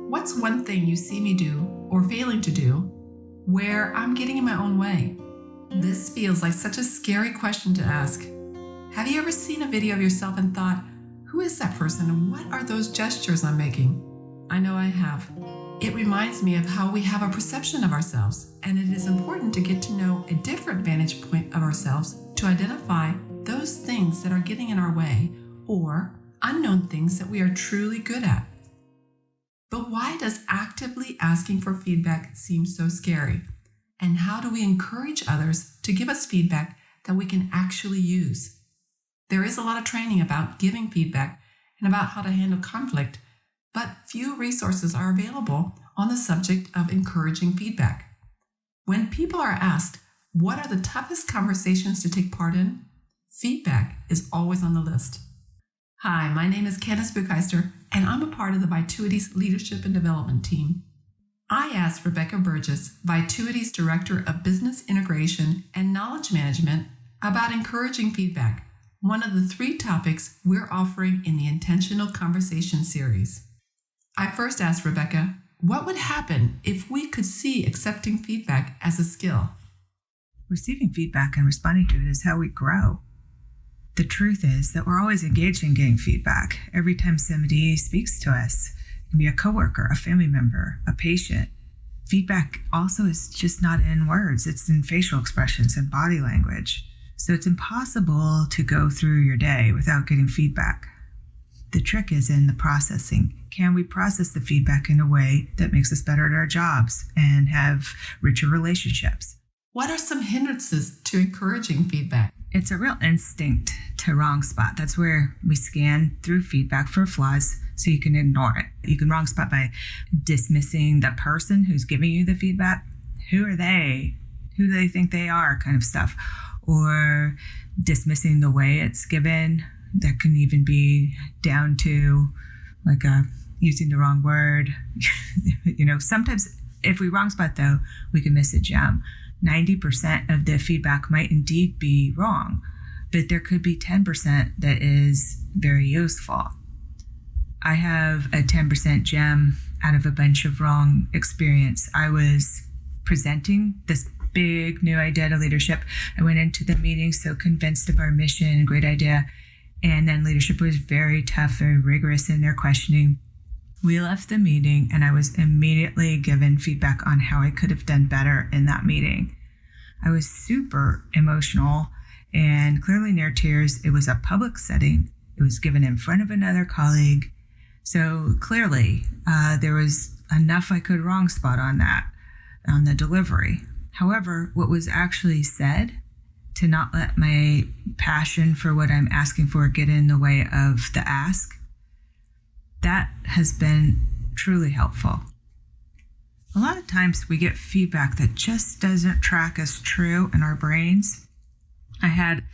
What's one thing you see me do or failing to do where I'm getting in my own way? This feels like such a scary question to ask. Have you ever seen a video of yourself and thought, who is that person and what are those gestures I'm making? I know I have. It reminds me of how we have a perception of ourselves, and it is important to get to know a different vantage point of ourselves to identify those things that are getting in our way or unknown things that we are truly good at. But why does actively asking for feedback seem so scary? And how do we encourage others to give us feedback that we can actually use? There is a lot of training about giving feedback and about how to handle conflict, but few resources are available on the subject of encouraging feedback. When people are asked, what are the toughest conversations to take part in? Feedback is always on the list. Hi, my name is Candace Bucheister, and I'm a part of the Vituity's Leadership and Development team. I asked Rebecca Burgess, Vituity's Director of Business Integration and Knowledge Management, about encouraging feedback, one of the 3 topics we're offering in the Intentional Conversation series. I first asked Rebecca, what would happen if we could see accepting feedback as a skill? Receiving feedback and responding to it is how we grow. The truth is that we're always engaged in getting feedback. Every time somebody speaks to us, it can be a coworker, a family member, a patient. Feedback also is just not in words. It's in facial expressions and body language. So it's impossible to go through your day without getting feedback. The trick is in the processing. Can we process the feedback in a way that makes us better at our jobs and have richer relationships? What are some hindrances to encouraging feedback? It's a real instinct to wrong spot. That's where we scan through feedback for flaws so you can ignore it. You can wrong spot by dismissing the person who's giving you the feedback. Who are they? Who do they think they are? Kind of stuff. Or dismissing the way it's given. That can even be down to using the wrong word. Sometimes if we wrong spot though, we can miss a gem. 90% of the feedback might indeed be wrong, but there could be 10% that is very useful. I have a 10% gem out of a bunch of wrong experience. I was presenting this big new idea to leadership. I went into the meeting so convinced of our mission, great idea. And then leadership was very tough, very rigorous in their questioning. We left the meeting and I was immediately given feedback on how I could have done better in that meeting. I was super emotional and clearly near tears. It was a public setting. It was given in front of another colleague. So clearly there was enough I could wrong spot on the delivery. However, what was actually said, to not let my passion for what I'm asking for get in the way of the ask, that has been truly helpful. A lot of times we get feedback that just doesn't track as true in our brains. I had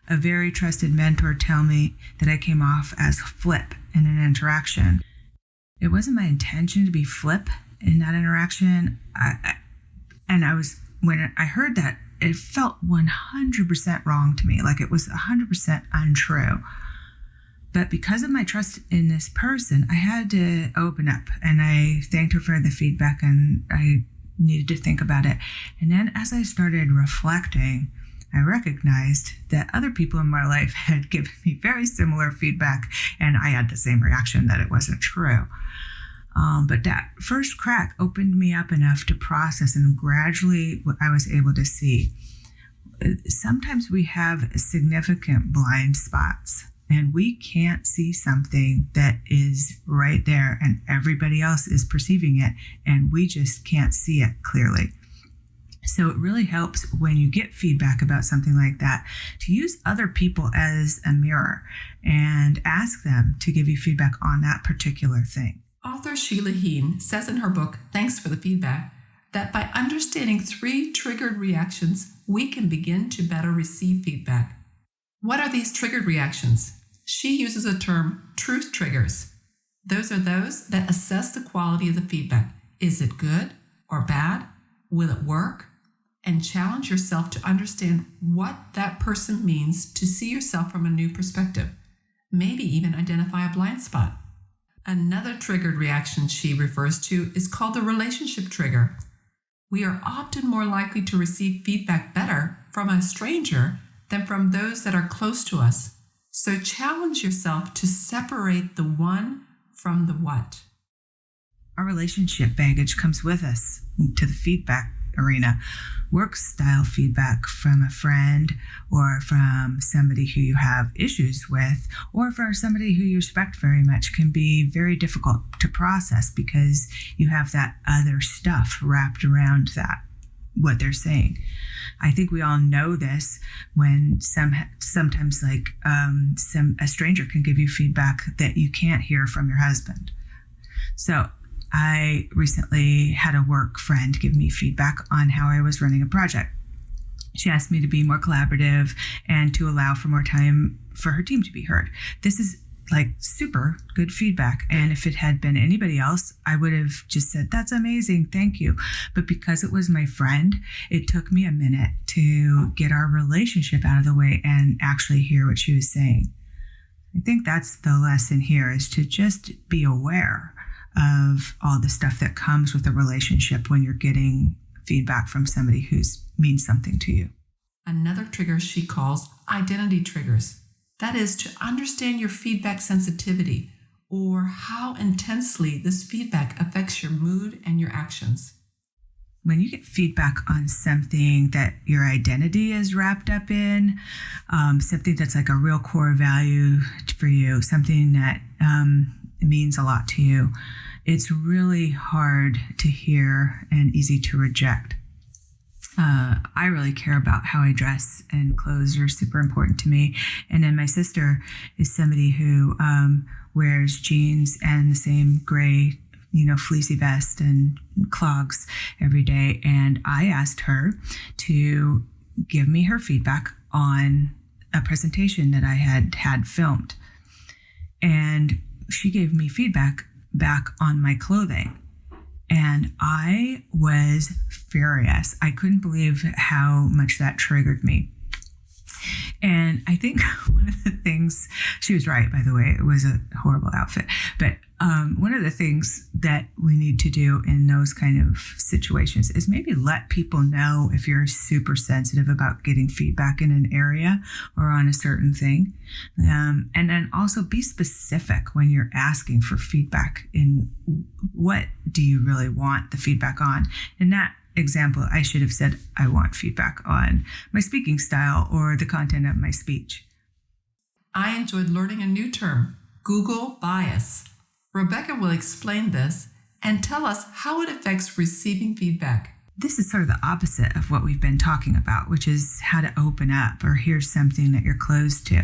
a very trusted mentor tell me that I came off as flip in an interaction. It wasn't my intention to be flip in that interaction. When I heard that, it felt 100% wrong to me, like it was 100% untrue. But because of my trust in this person, I had to open up, and I thanked her for the feedback, and I needed to think about it. And then as I started reflecting, I recognized that other people in my life had given me very similar feedback, and I had the same reaction that it wasn't true. But that first crack opened me up enough to process, and gradually I was able to see. Sometimes we have significant blind spots, and we can't see something that is right there and everybody else is perceiving it, and we just can't see it clearly. So it really helps when you get feedback about something like that to use other people as a mirror and ask them to give you feedback on that particular thing. Author Sheila Heen says in her book, Thanks for the Feedback, that by understanding 3 triggered reactions, we can begin to better receive feedback. What are these triggered reactions? She uses the term truth triggers. Those are those that assess the quality of the feedback. Is it good or bad? Will it work? And challenge yourself to understand what that person means, to see yourself from a new perspective. Maybe even identify a blind spot. Another triggered reaction she refers to is called the relationship trigger. We are often more likely to receive feedback better from a stranger than from those that are close to us. So challenge yourself to separate the one from the what. Our relationship baggage comes with us to the feedback arena. Work style feedback from a friend or from somebody who you have issues with or for somebody who you respect very much can be very difficult to process because you have that other stuff wrapped around that, what they're saying. I think we all know this when sometimes like a stranger can give you feedback that you can't hear from your husband. So I recently had a work friend give me feedback on how I was running a project. She asked me to be more collaborative and to allow for more time for her team to be heard. This is like super good feedback. And if it had been anybody else, I would have just said, that's amazing, thank you. But because it was my friend, it took me a minute to get our relationship out of the way and actually hear what she was saying. I think that's the lesson here, is to just be aware of all the stuff that comes with a relationship when you're getting feedback from somebody who means something to you. Another trigger she calls identity triggers. That is to understand your feedback sensitivity or how intensely this feedback affects your mood and your actions. When you get feedback on something that your identity is wrapped up in, something that's like a real core value for you, something that means a lot to you, it's really hard to hear and easy to reject. I really care about how I dress, and clothes are super important to me. And then my sister is somebody who wears jeans and the same gray, fleecy vest and clogs every day. And I asked her to give me her feedback on a presentation that I had filmed. And she gave me feedback back on my clothing. And I was furious. I couldn't believe how much that triggered me. And I think one of the things, she was right, by the way, it was a horrible outfit. But one of the things that we need to do in those kind of situations is maybe let people know if you're super sensitive about getting feedback in an area or on a certain thing. And then also be specific when you're asking for feedback in what do you really want the feedback on. In that example, I should have said, I want feedback on my speaking style or the content of my speech. I enjoyed learning a new term, Google bias. Rebecca will explain this and tell us how it affects receiving feedback. This is sort of the opposite of what we've been talking about, which is how to open up or hear something that you're closed to.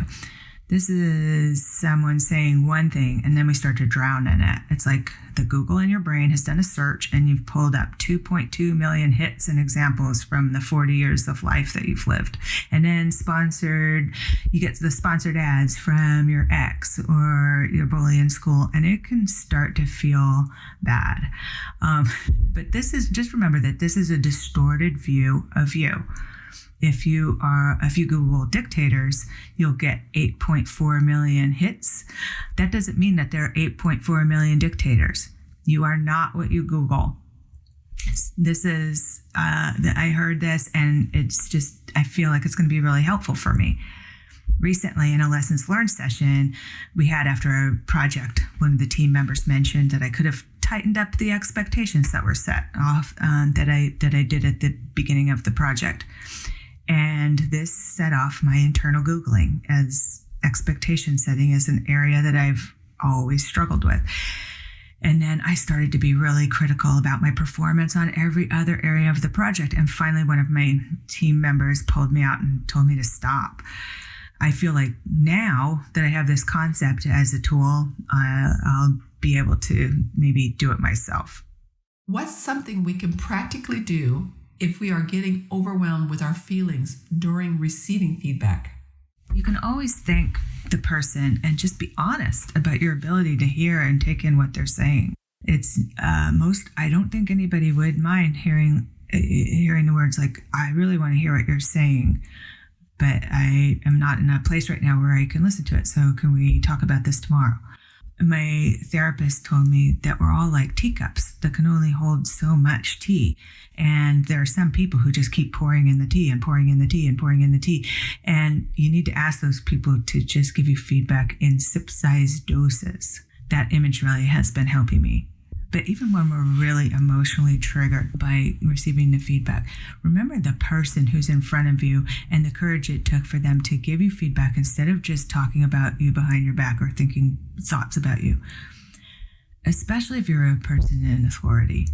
This is someone saying one thing and then we start to drown in it. It's like the Google in your brain has done a search and you've pulled up 2.2 million hits and examples from the 40 years of life that you've lived. And then you get the sponsored ads from your ex or your bully in school, and it can start to feel bad. But just remember that this is a distorted view of you. If you Google dictators, you'll get 8.4 million hits. That doesn't mean that there are 8.4 million dictators. You are not what you Google. This is, I heard this and it's just, I feel like it's going to be really helpful for me. Recently in a lessons learned session we had after a project, one of the team members mentioned that I could have tightened up the expectations that were set off, that I did at the beginning of the project. And this set off my internal Googling, as expectation setting is an area that I've always struggled with. And then I started to be really critical about my performance on every other area of the project. And finally, one of my team members pulled me out and told me to stop. I feel like now that I have this concept as a tool, I'll be able to maybe do it myself. What's something we can practically do if we are getting overwhelmed with our feelings during receiving feedback? You can always thank the person and just be honest about your ability to hear and take in what they're saying. It's I don't think anybody would mind hearing the words like, I really want to hear what you're saying, but I am not in a place right now where I can listen to it. So can we talk about this tomorrow? My therapist told me that we're all like teacups that can only hold so much tea. And there are some people who just keep pouring in the tea and pouring in the tea and pouring in the tea. And you need to ask those people to just give you feedback in sip-sized doses. That image really has been helping me. But even when we're really emotionally triggered by receiving the feedback, remember the person who's in front of you and the courage it took for them to give you feedback instead of just talking about you behind your back or thinking thoughts about you, especially if you're a person in authority.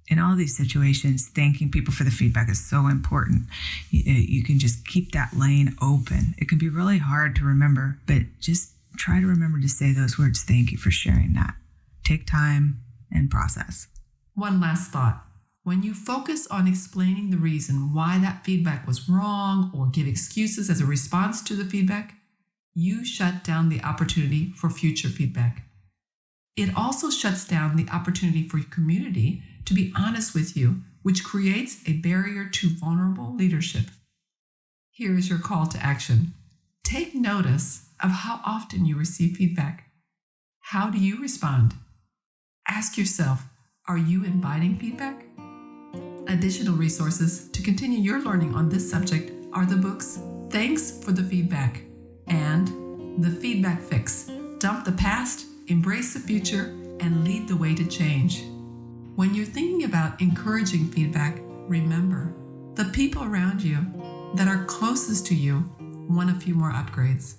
In all these situations, thanking people for the feedback is so important. You can just keep that lane open. It can be really hard to remember, but just try to remember to say those words, thank you for sharing that. Take time and process. One last thought. When you focus on explaining the reason why that feedback was wrong or give excuses as a response to the feedback, you shut down the opportunity for future feedback. It also shuts down the opportunity for your community to be honest with you, which creates a barrier to vulnerable leadership. Here is your call to action. Take notice of how often you receive feedback. How do you respond? Ask yourself, are you inviting feedback? Additional resources to continue your learning on this subject are the books Thanks for the Feedback and The Feedback Fix. Dump the past, embrace the future, and lead the way to change. When you're thinking about encouraging feedback, remember, the people around you that are closest to you want a few more upgrades.